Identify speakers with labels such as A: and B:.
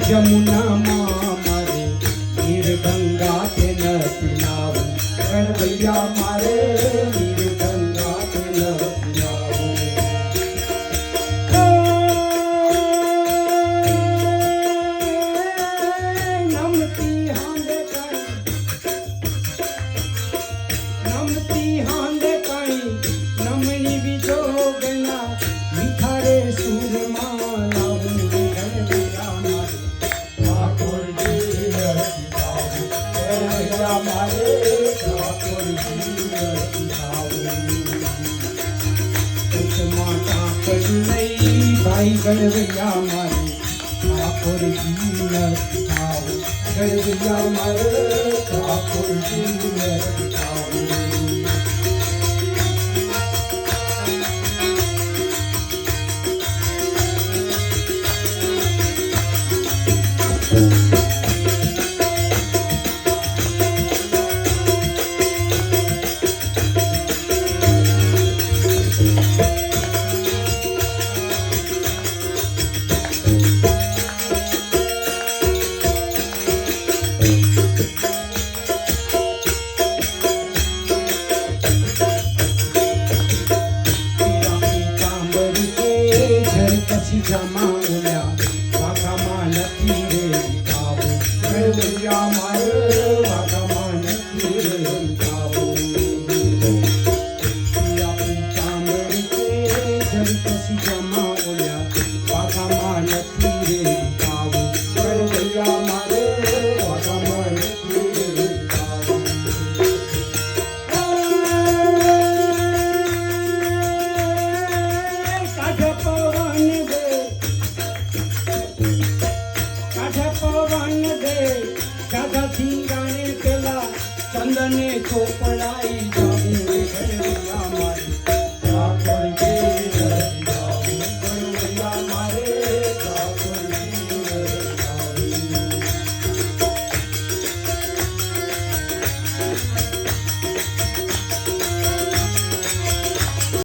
A: यमुना मारे नीर गंगा के न पिलाऊ कर भैया मारे नीर गंगा के न पिलाऊ नमती हांदे काई नमनी भी जोगना मिठारे सूरमा भाई गणवैया मारे ठाकुर जी आओ गणवैया मारे ठाकुर जी आओ जमा उल्या वाघमा नथी रे गावो गणवैया मारे वाघमा नथी रे गावो पिया पीतांबर के जल कसी जमा उल्या वाघमा नथी रे गावो गणवैया मारे वाघमा नथी रे गावो पवन दे दादा सिंगाने पेला चंदने चोपड़ा